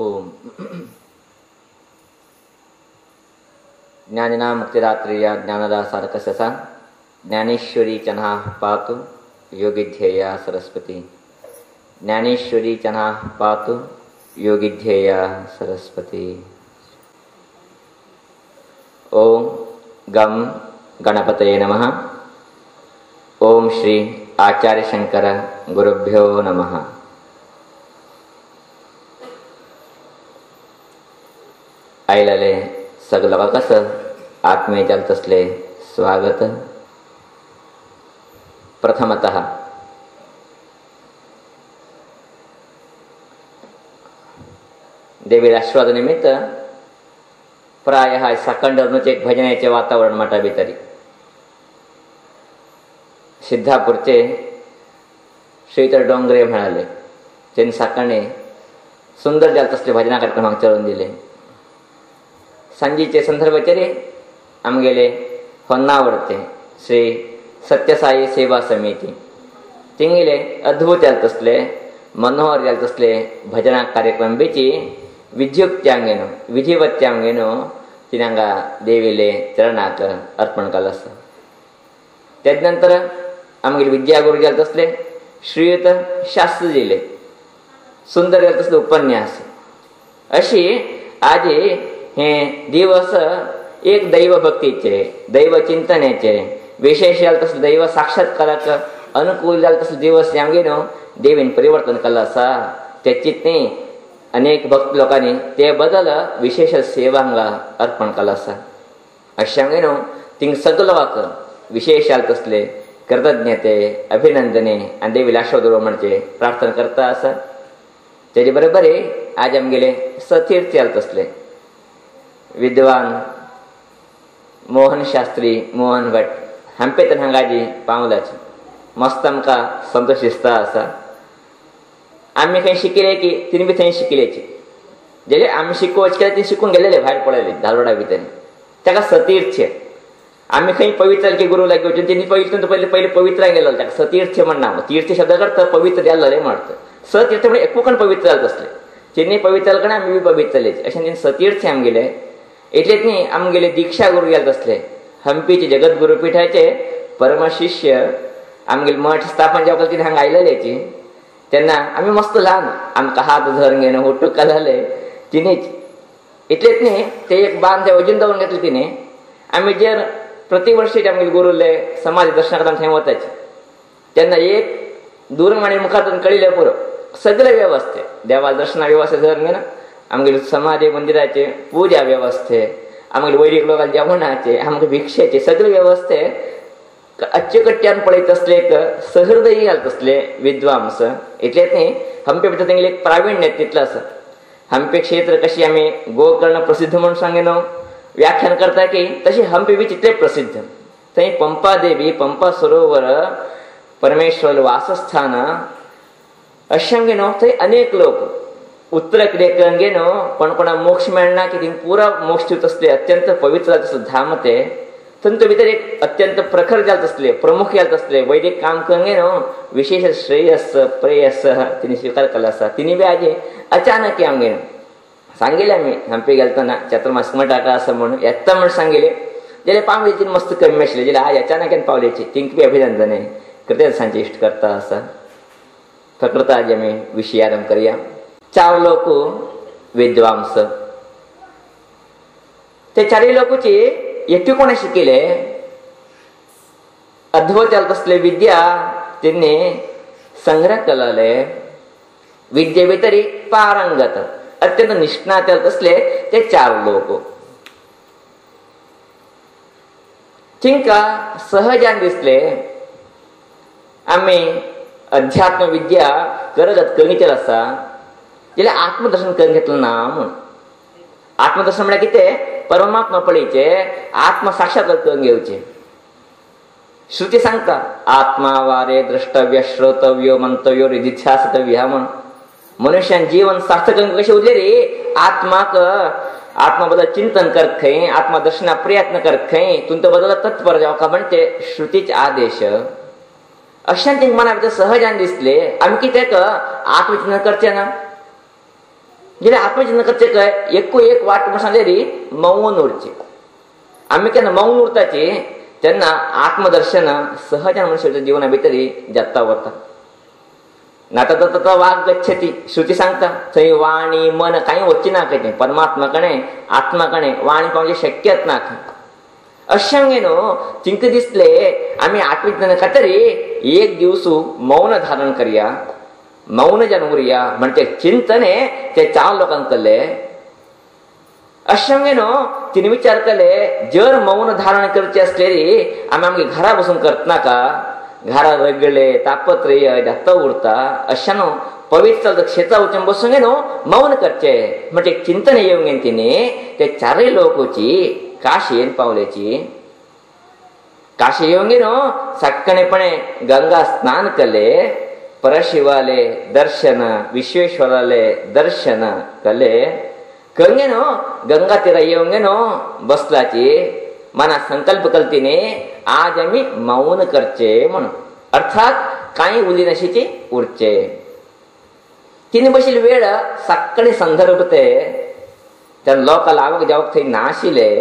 ओम ज्ञानिना मुक्तिदात्रेया ज्ञानदा साधकससा ज्ञानेश्वरी चन्हा पातु योगिध्येया सरस्वती। ज्ञानेश्वरी चन्हा पातु योगिध्येया सरस्वती। ओम गम गणपतये नमः। ओम श्री आचार्य शंकर गुरुभ्यो नमः। आयलाले सगळं कसं आत्मे चालत असले स्वागत। प्रथमतः देवी आशीर्वाद निमित्त प्राय साकंडरनुच एक भजनाचे वातावरण मटा भितरी सिद्धापूरचे श्रीधर डोंगरे म्हणाले त्यांनी साकणे सुंदर जात असले भजना कार्यक्रम चळून दिले। सांजीचे संदर्भचरे आमगेले होन्नावरते श्री सत्यसाई सेवा समिती तिंगिले अद्भुत जात असले मनोहर जात असले भजना कार्यक्रम बेची विद्युक्त्यांगेनो विधिवत्यांगेनो तिनांगा देवीले चरणाक अर्पण केलस। त्यानंतर आमगेले विद्यागुरू जात असले श्रीयुत शास्त्रीजीले सुंदर जात असले उपन्यास अशी आज हे दिवस एक दैव भक्तीचे दैव चिंतनेचे विशेष जाल तसं दैव साक्षात्काराक अनुकूल जाल तसं दिवस आमगेनो देवीन परिवर्तन केलं असा। त्याचितनी अनेक भक्त लोकांनी ते बदल विशेष सेवांगा अर्पण केलं असा। अशांगेनो तिंग सगळवाक विशेष जाल तसले कृतज्ञते अभिनंदने आणि देवीला आशीर्वाद म्हणजे प्रार्थना करता असा। त्याच्या बरोबर आज आमगेले सतीर्थ जाल तसले विद्वान मोहन शास्त्री मोहन भट हंपे तर हांगाजी पावलाच मस्त आमकां संतोष दिसता असा। आम्ही खंय शिकिले की तिने बी थंय शिकिलेची जेले आम्ही शिकोवच केले ती शिकून गेलेले भायर पडलेले धालवडा भितर ताका सतीर्थ आम्ही खंय पवित्र की गुरू लागीं वचून तेणी पवित्र पहिले पवित्र गेलो ताका सतीर्थ म्हण नाव तीर्थ शब्द करता पवित्र जाल्ले म्हणत सतीर्थ म्हणजे एकूण पवित्र जात असले तेणी पवित्र जाले आम्ही बी पवित्र जालेच अशें तेणी सतीर्थ आमगेले इतलेच न्ही आमगेले दीक्षा गुरू गेले असले हंपीचे जगत गुरुपीठाचे परमशिष्य आमगेले मठ स्थापन जेव्हा तिने हांगा आयलेलेची तेन्ना आमी मस्त ल्हान आमकां हात धरून घेवन हुट्टूक जाले तिणेच इतलेच न्ही ते एक बांद ते अजून दवरून घेतले तिने आमी जर प्रतिवर्षी आमगेले गुरुले समाज दर्शनाक थंय वताचे तेन्ना एक दूरवाणी मुखार कळिल्ले पुरो सगळे वेवस्थे देवाल दर्शना वेवस्थे धरून घेवन आमगेले समाधी मंदिराचे पूजा व्यवस्थे आमगेले वैरीक लोकांचे जेवणाचे आमगे भिक्षेचे सगळे व्यवस्थे अच्चकट्ट्यान पळयत असले एक सहृदयी घालत असले विद्वांस इतलेच न्ही हंपे भितर तेंगेले एक प्राविण्य तितलो आसा। हंपे क्षेत्र कशी आमी गोकर्ण प्रसिद्ध म्हणून सांगेनो व्याख्यान करता की तशी हंपी बी तितले प्रसिद्ध थंय पंपा देवी पंपा सरोवर परमेश्वर वासस्थान अशें घेनो थंय अनेक लोक उत्तरेकडे गेनो पण कोणा मोक्ष मेळना की थिंग पुरा मोक्ष दिवत असले अत्यंत पवित्र जात असले धाम ते तंतु भितर एक अत्यंत प्रखर जात असले प्रमुख जात असले वैदिक काम करून गेनो विशेष श्रेयस प्रेयस तिने स्वीकार केला असा। तिने बी आज अचानक आमगे सांगितले आम्ही हंपी गेलतना चातुर्मास टाका असं म्हणून येता म्हणून सांगितले जाल्यार पावलेची मस्त कमी आशिल्ले जाल्यार आज अचानक पावलेची तिंक बी अभिनंदने कृतज्ञतांचे इश्ट करता असा। फक्त आज आमी विशय आरंभ करूया। 4 लोक विद्वांस ते 4 लोकची एकटे कोणा शिकिले अद्भुत जात असले विद्या त्यांनी संग्रह केलेले विद्ये भितरी पारंगत अत्यंत निष्णात जात असले ते 4 लोक तिंका सहजान दिसले आम्ही अध्यात्म विद्या करगत कणिचेर आसा जाल्यार आत्मदर्शन करून घेतलं ना म्हणून आत्मदर्शन म्हळ्यार कितें परमात्मा पळयचे आत्म साक्षात्कार करून घेवचे। श्रुती सांगता आत्मा वारे द्रष्टव्य श्रोतव्य मंतव्य निधिध्यासतव्य म्हण मनुष्यान जीवन सार्थक कशें उरले रे आत्माक आत्मा बद्दल चिंतन करत खंय आत्मा दर्शना प्रयत्न करत खंय तुमच्या बद्दल तत्पर जावका म्हणचे श्रुतीचे आदेश अशें तांकां मना भितर सहजान दिसले आमी कित्याक आत्मचिंतन करचें ना जेन्ना आत्मचिंतन करचे काय एकू एक वाट म्हणून सांगलेली मौन उरची. आम्ही केन्ना मौन उरताची तेन्ना आत्मदर्शन सहज मनुष्याच्या जिवना भितरी जाता वता. नाता तत्र वाग गच्छती श्रुती सांगता थंय वाणी मन कांय वच्ची ना खंय परमात्मा कणे आत्मा कणे वाणी पावचे शक्यच ना खंय. अशें न्हू तिंका दिसले आमी आत्मचिंतन खातीर एक दिवस मौन धारण करया, मौन जावन उरया म्हणजे चिंतने ते चार लोकांक केले. अशें न्हू तिने विचार केले जर मौन धारण करचे असलेली आमी आमगे घरा बसून करतनाका, घरा रगडले तापत्रय जाता उरता. अशें न्हू पवित्र क्षेत्रां वचून बसून न्हू मौन करचे म्हणजे चिंतन येवंक तिने ते चारय लोक वची काशी येवन पावलेची. काशी येवंक न्हू सक्कणेपणे गंगा स्नान केले, परशिवाले दर्शन विश्वेश्वराले दर्शन केले. गंगेनो गंगा तीरा येवंगेनो बसलाची मना संकल्प कल्तीने आज आम्ही मौन करचे म्हणून अर्थात काही उलिनशीचे उरचे. तिने बशील वेळ सक्कणे संदर्भ ते त्यान लोक लावक जावक थंय नाशिले.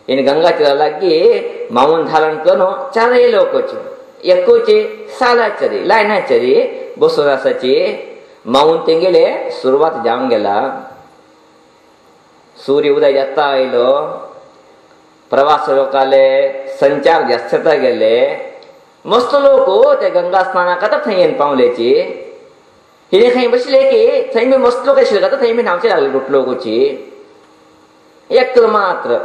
इन गंगा तीरा लागी मौन धारण करून चारय लोकचे एकूचे सालाचरी लायनाचरी बसून आसाची. मौन तेंगेले सुरवात जावन गेला. सूर्य उदय जाता आयलो, प्रवास लोकाले संचार जास्त गेले. मस्त लोक ते गंगा स्नानाक आतां थंय येवन पावलेची. हिने खंय बसले की थंय बी मस्त लोक आशिल्ले का थंय बी न्हांवचे लागले लोकोची. एक मात्र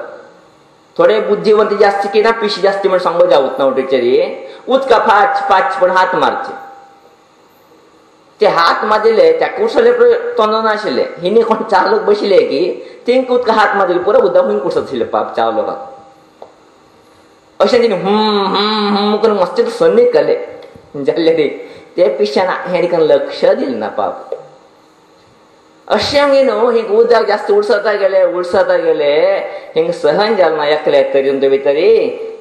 थोडे बुद्धिवंत जास्ती की ना पिशी जास्ती म्हणून सांगो जावत ना उठचेरी उदका पाच पाच पण हात मारचे. ते हात मारले त्या कुर्सले तोंड नाशिल्ले. हिने कोण चार लोक बशिले की तेंक उदका हात मारले पुरो उदक खूंय कुर्सत आशिल्ले पाप चार लोकांक. अशें तिने करून मस्त सन्नीक केले जाल्ले रे ते पिश्यान हें लक्ष दिलें ना पाप. अशें न्हू हिंग उदक जास्त उडसता गेले हिंग सहन जालें ना एकले तरी भितरी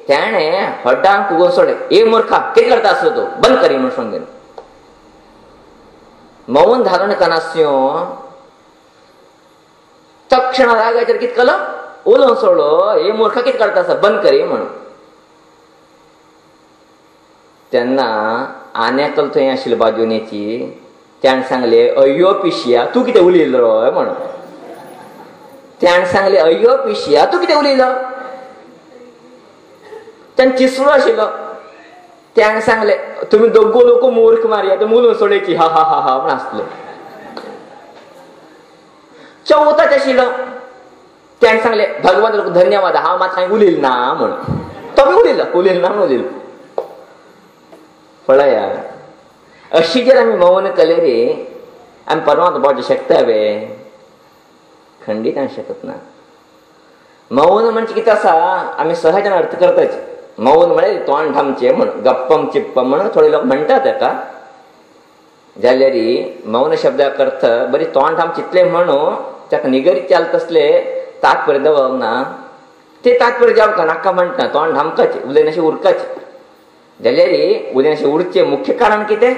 त्याने हड्डांक फुगोवन सोडले. ए मूर्खा कितें करता आसलो तूं बंद करी म्हूण सांगलें. मौन धारण करनास्यो तक्षण रागाचेर कितें केलो उलोवन सोडलो. ए मूर्खा कितें करता आसा बंद करी म्हणून. तेन्ना आनेकल थंय आशिल्ली बाजूनेची त्यान सांगले अय्यो पिशिया तूं कितें उलयलो म्हणून. त्यान सांगले अय्यो पिशिया तूं कितें उलयलो. त्यान चिसलो आशिल्लो. त्यान सांगले तुमी दोगो लोक मूर्ख मारया तुमी उलोवन सोडयची हा हा हा हा म्हण आसले. चवथाच आशिल्लो. त्यान सांगले भगवान लोक धन्यवाद हांव मात कांय उलयलो ना म्हणून. तो बी उलयलो ना म्हणून उलयलो. पळया अशी जर आमी मौन केले रे आमी परमात्मा पावचे शकता वे खंडीत आमी शकत ना. मौन म्हणजे कितें आसा आमी सहजान अर्थ करताचे. मौन म्हळ्यार तोंड थांबचे म्हणून गप्पम चिप्पम म्हणून थोडे लोक म्हणटात ताका. जाल्यार मौन शब्दाक अर्थ बरी तोंड थांब चितले म्हणून ताका निगरीत चालत असले तात्पर्य दवरप ना. ते तात्पर्य जावंक नाका म्हणटा तोंड थांबकाचे उलयनाशे उरकाचे. जाल्यार उलयनाशे उरचे मुख्य कारण कितें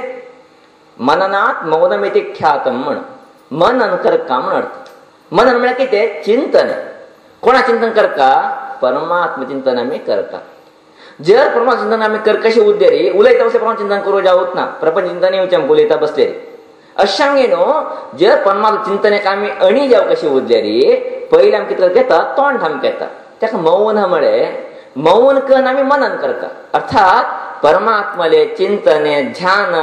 मननात मौनमिति ख्यातम म्हण मनन करका म्हण अर्थ. मनन म्हळ्यार कितें चिंतन. कोणा चिंतन करका परमात्म चिंतन आमी करता. जर परमात्म चिंतन आमी करकशे उद्देरी उलयता बसले परमात्म चिंतन करूं जावत ना. प्रपंच चिंतन येवचें आमकां उलयता बसले. अशांगे न्हू जर परमात्म चिंतनेक आमी अणी जावं कशी उद्देरी पयलीं आमी कितें घेता तोंड थांब घेता. ताका मौन म्हळें मौन करून आमी मनन करता. अर्थात परमात्मले चिंतने ध्यान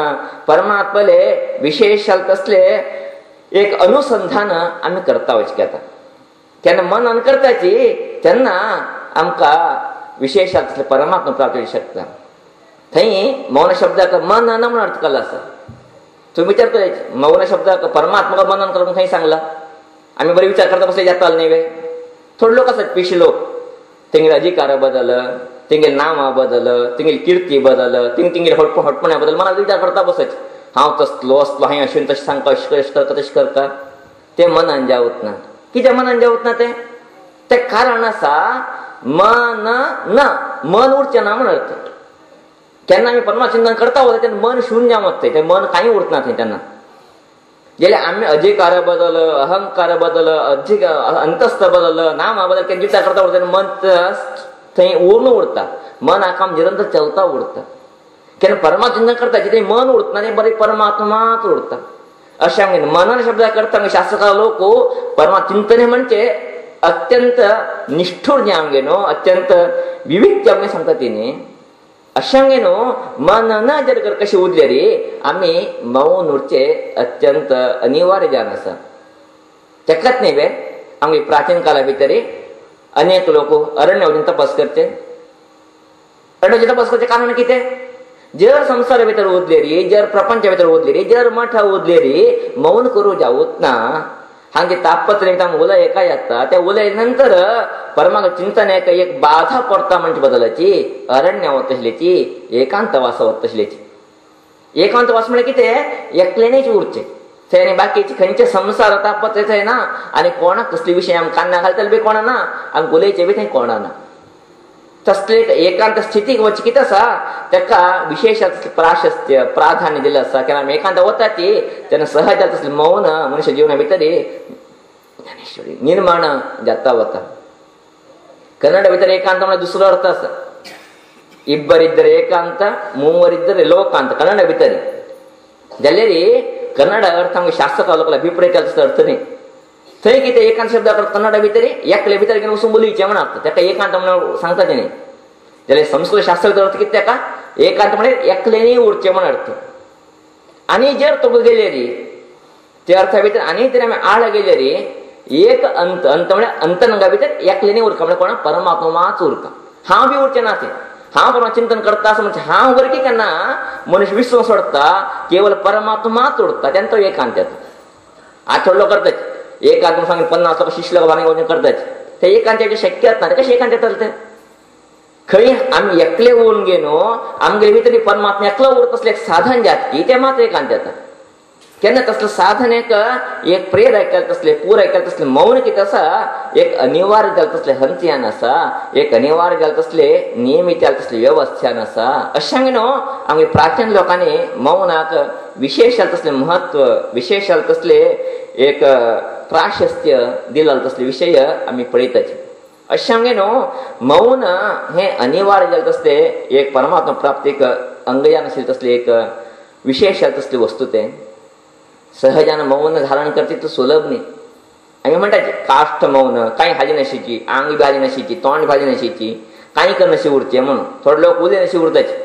परमात्मले विशेष कसले एक अनुसंधान आमी करता वचचे घेता. केन्ना मनन करताची तेन्ना आमकां विशेष असले परमात्मा प्राप्त होऊ शकता. थंय मौन शब्दाक मनन म्हणून अर्थ केला आसा. तुम्ही विचार करायचे मौन शब्दाक परमात्मा मनन करून खंय सांगला. आमी बरे विचार करता बसले जाताले न्ही वे. थोडे लोक आसात पिशी लोक तेंगे अधिकार बदल तेंगे नांवां बदल तेंगे किर्ती बदल तेंगे हटपण्या बदल मनात विचार करता बसच. हांव तसलो असलो हांवें अशें तशें सांगता अशें करता तशें करता ते मनान जावत ना. कित्याक मनान जावत ना ते कारण आसा मन ना मन उरचें ना म्हण अर्थ. केन्ना आमी परमात्मा चिंतन करता वता तेन्ना मन शून्य जावं ते मन कांय उरतना थंय तेन्ना. जाल्यार आमी अधिकार बदल, अहंकार बदल, अधिक अंतस्थ बदल, नामा बदल केन्ना विचार करता उरता मन थंय उरून उरता. मन आकाम निरंतर चलता उरता. केन्ना परमात्मा चिंतन करता जिथे मन उरतना ते बरे परमात्माच उरता. अशें आमगे मनन शब्द करता शास्त्रकार लोक परमात्मा चिंतन म्हणजे अत्यंत निष्ठुर जे आमगे न्हू, अत्यंत विविध आमगे सांगता तेणी. अशांगे न्हू मनन जर कर कशें उरले रे आमी मौन उरचे अत्यंत अनिवार्य जावन आसा. तेकाच न्ही बे आमगे प्राचीन काला भितर अनेक लोक अरण्य वचून तपस करचे. अरण्य तपस करचे कारण कितें? जर संसारा भितर उरले रे, जर प्रपंचा भितर उरले रे, जर मठ उरले रे मौन करूं जावूच ना. हांगे तापत्र उलय एका येता त्या उलय नंतर परमात्मा चिंतन एक बाधा पडटा म्हणजे बदलाची. अरण्य वत तसल्याची, एकांतवास वत तसल्याची. एकांतवास म्हणजे कितें? एकल्यानेच उरचे थंय बाकीचे खंयचे संसार तापत्र थंय ना आनी कोणाक कसले विशय आमी कान्ना घालतले बी कोणा ना आनी उलयचे बी थंय कोणा ना. तसले एकांत स्थितीक वचचे कितें आसा ताका विशेष प्राशस्त्य प्राधान्य दिलें आसा. केन्ना आमी एकांत वता ती तेन्ना सहज तसलें मौन मनुष्य जिवना भितर ज्ञानेश्वरी निर्माण जाता वता. कन्नड भितर एकांत म्हणजे दुसरो अर्थ आसा. इब्बरिद्दरे एकांत, मूवरिद्दरे लोकांत कन्नड भितर. जाल्यार कन्नड अर्थ आमगे शास्त्रकार लोकांना विपरीत अर्थ न्ही. थंय कितें एकांत शब्द कन्नड भितर एकले भितर घेवन वचून उलयचें म्हण अर्थ. ताका एकांत म्हणून सांगता तेणी. जाल्यार संस्कृत शास्त्र अर्थ कितें ताका? एकांत म्हळ्यार एकल्यानी उरचें म्हण अर्थ. आनी जर तुका गेले रे ते अर्था भितर आनी तरी आमी आड गेले रे एक अंत. अंत म्हळ्यार अंतरंगा भितर एकल्यानी उरका म्हळ्यार कोणा? परमात्माच उरका. हांव बी उरचें ना तें. हांव परमात्मा चिंतन करता असं म्हणजे हांव वरकी केन्ना मनुष्य विसरून सोडता केवळ परमात्माच उरता तेन्ना तो एकांत येता. आज थोडे लोक करतात एकांत सांगून 50 लोक शिश्य लोक करतात. ते एकांत शक्यच ना. कशें एकांत येतले ते? खंय आमी एकले उरून घेनो आमगे भितर परमात्मा एकलो उरता असलें एक साधन जात की ते मात्र एकांत येता. केन्ना तसलें साधन एक प्रेरक केलें तसलें पुरक केलें तसलें मौन कितें आसा एक अनिवार्य जालें तसलें हंत्यान आसा. एक अनिवार्य जालें तसलें नियमीत जालें तसलें व्यवस्थान आसा. अशें न्हू आमगे प्राचीन लोकांनी मौनाक विशेष जालें तसलें म्हत्व, विशेष जालें तसलें एक प्राशस्त्य दिलें तसले विशय आमी पळयतात. अशें न्हू मौन हें अनिवार्य जालें तसलें एक परमात्मा प्राप्तीक अंगयान आशिल्लें तसलें एक विशेष जालें तसली वस्तू तें. सहजान मौन धारण करचे तो सुलभ न्ही. आमी म्हणटात काष्ठ मौन, कांय हाली नाशिची, आंग बी हाली नाशिची, तोंड भाजी नाशिची, कांय कर नशी उरचें म्हणून. थोडे लोक उलय नशी उरताचे.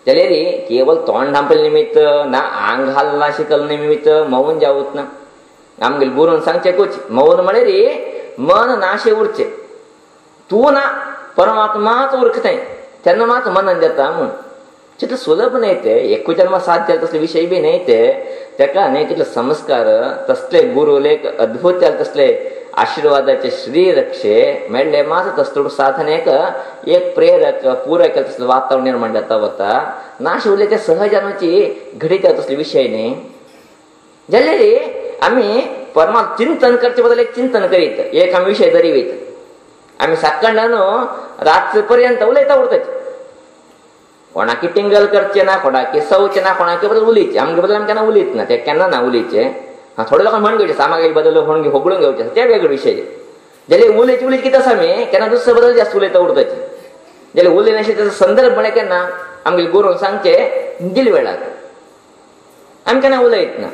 जाल्यार केवळ तोंड धांपले निमित्त ना आंग हालना शिकल निमित्त मौन जावूच ना. आमगेले बरोवन सांगचेकूच मौन म्हळ्यार मन नाशे उरचे. तूं ना परमात्माच उरक थंय तेन्ना मात मनन जाता म्हूण. तितलें सुलभ न्हय ते. एकूच जन्म साध्य जाले तसले विशय बी न्हय ते. ताका न्हय तितले संस्कार तसले गुरुलेक अद्भुत जाले तसले आशिर्वादाचे श्री रक्षे मेळ्ळे मात तसले साधनेक एक प्रेरक पुरक केलें तसलें वातावरण निर्माण जाता वता. नाश उरले ते सहजानाची घडीत जाता तसले विशय न्ही. जाल्यार आमी परमात्मा चिंतन करचे बदल एक चिंतन करीत एक आमी विशय धरी वयता. आमी साकंडान रात्र पर्यंत उलयता उरताचे. कोणाकी टिंगल करचे ना, कोणाकी सवचे ना, कोणाकी बद्दल उलयचे. आमगे बद्दल आमी केन्ना उलयत ना. ते केन्ना ना उलयचे. थोडे लोकांक म्हण घेवचे सामागाई बद्दल होगळून घेवचे ते वेगळे विशय. जाल्यार उलयचे उलयचे कितें आसा आमी केन्ना दुसरे बद्दल जास्त उलयता उरताचे. जाल्यार उलयनाशे तेजो संदर्भ म्हळ्यार केन्ना आमगे गुरून सांगचे दिल वेळाक आमी केन्ना उलयत ना.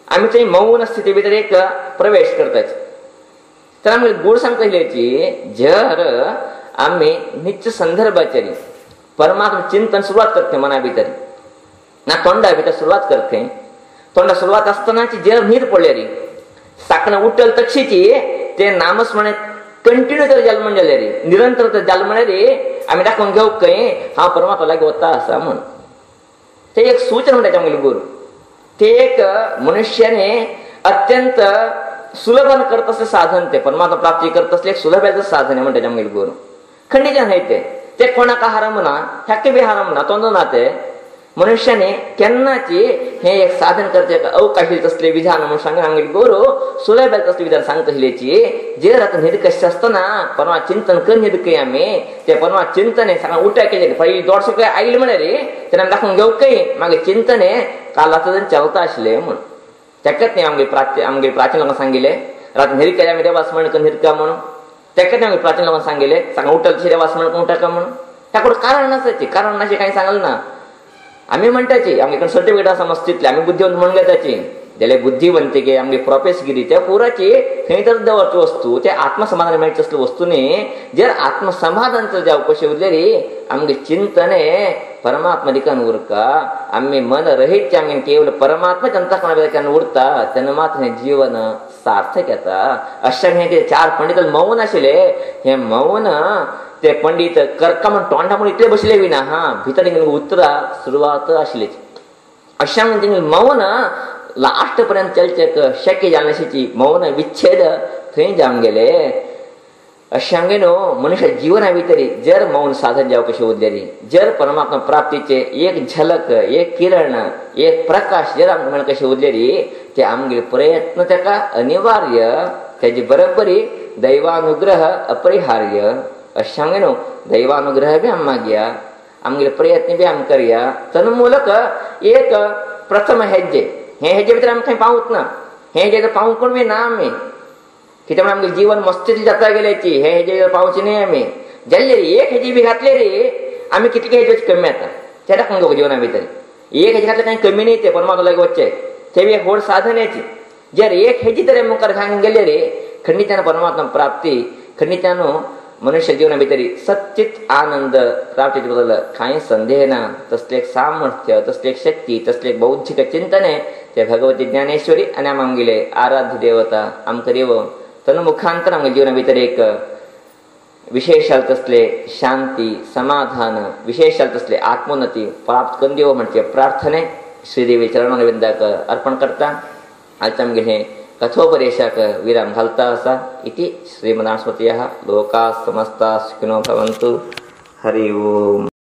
आमी थंय मौन स्थिती भितर एक प्रवेश करताचे. तर आमगे गुण सांगता येयल्याची जर आमी नित्य संदर्भाचेर परमात्मा चिंतन सुरवात करते मना भितर ना तोंडा भितर सुरवात करते. तोंडा सुरवात आसतनाची जर न्हीद पडले रे साकणा उठल तक्षीची ते नामस्मरण कंटिन्यू तर जाल जाले रे निरंतर तर जाल म्हणे रे आमी दाखोवन घेवंक खंय हांव परमात्मा लागीं वता आसा म्हण. ते एक सूचना म्हणटा आमगेले गुरू. ते एक मनुष्याने अत्यंत सुलभान करत असलें साधन ते परमात्मा प्राप्ती करत असलें एक सुलभाचं साधन म्हणटा आमगेले गुरू. खंडीचे न्हय ते कोणाक हारम ना ह्याके बी हारम ना तोंड ना. ते मनुष्याने केन्नाची हे एक साधन करचे अवकाशी तसले विधान म्हणून सांगून आमगेले गुरू सुलभ तसले विधान सांगता आसल्याची जर आतां न्हीद कशें आसतना परमात्मा चिंतन कर न्हीद खंय आमी ते परमात्मा चिंतन सांगा उठा केले पयलीं दोडसो खंय आयले म्हळ्यार रे तेन्ना आमी दाखोवन घेवंक खंय मागीर चिंतन काल आतां चलता आसलें म्हूण. तेकत नाही आमगे प्राचीन लोकांना सांगिले रात न्हिरक्या आम्ही देवास म्हणून न्हिरका म्हणून तेकत नाही आमगे प्राचीन लोकांना सांगिले सांगा उठल तशी देवास म्हणून उठका म्हणून त्याकडे कारण नसायचे कारण नाशी काही सांगल ना आम्ही म्हणटाची आमगे सर्टिफिकेट आसा मस्तीतले आम्ही बुद्धिवंत म्हणून घेताची जाल्यार बुद्धिवंतिके आमगे प्रोफेसगिरी त्या पुराची खंय तर दवरची वस्तू ते आत्मसमाधान मेळची असली वस्तूनी जर आत्मसमाधान जाव कशें उरलेली आमगे चिंतने परमात्मा दिकान उरका आम्ही मन रहित आमगे केवळ परमात्मा चिंतन उरता तेन्ना मात्र हे जीवन सार्थक येता अशें हे ते 4 पंडित मौन आशिल्ले हे मौन ते पंडित कर्का म्हण तोंडा म्हण इतले बसले विना हा भितर उतरा सुरवात आशिल्ली अशें म्हणजे मौन लास्ट पर्यंत चलचेक शक्य जालनाशी मौन विच्छेद थंय जावन गेले अशें आमगे न्हू मनुष्य जिवना भितर जर मौन साधन जावं कशें उरलेली जर परमात्मा प्राप्तीचे एक झलक एक किरण एक प्रकाश जर आमकां मेळून कशें उरलेली ते आमगे प्रयत्न तेका अनिवार्य तेजी बरोबरी दैवानुग्रह अपरिहार्य अशें आमगे न्हू दैवानुग्रह बी आमी मागया आमगे प्रयत्न बी आमी करया तन्मूलक एक प्रथम हेज्जे हे हेजे भितर आमी खंय पावूच ना हे हेजे पावूंक कोण बी ना आमी कित्याक म्हण आमगे जीवन मस्तीत जाता गेल्याची हे हेजे पावची न्ही आमी जाल्ले रे एक हेजी बी घातले रे आमी कितले हेजे कमी येता ते दाखोवन जीवना भितर एक हेजे घातले कांय कमी न्ही ते परमात्मा लागीं वच्चे ते बी एक व्हड साधनेची जर एक हेजी तरी मुखार घालून गेले रे खंडितान परमात्मा प्राप्ती खंडितान मनुष्य जीवना भितर सच्चित आनंद प्राप्तीचे बद्दल कांय संदेह ना तसले एक सामर्थ्य तसले एक शक्ती तसले एक बौद्धिक चिंतने ते भगवती ज्ञानेश्वरी आनी आमगेले आराध्य देवता आमकां देव तन मुखांतर आमगे जीवना भितर एक विशेषाल तसले शांती समाधान विशेषाल तसले आत्मोन्नती प्राप्त करून दिवो म्हणचे प्रार्थने श्रीदेवी चरणविंदाक अर्पण करता आज आमगे हे कथोपदेशाक विराम घालता आसा इति श्रीमदास्मृतयः लोकाः समस्ताः सुखिनो भवन्तु हरि ओम।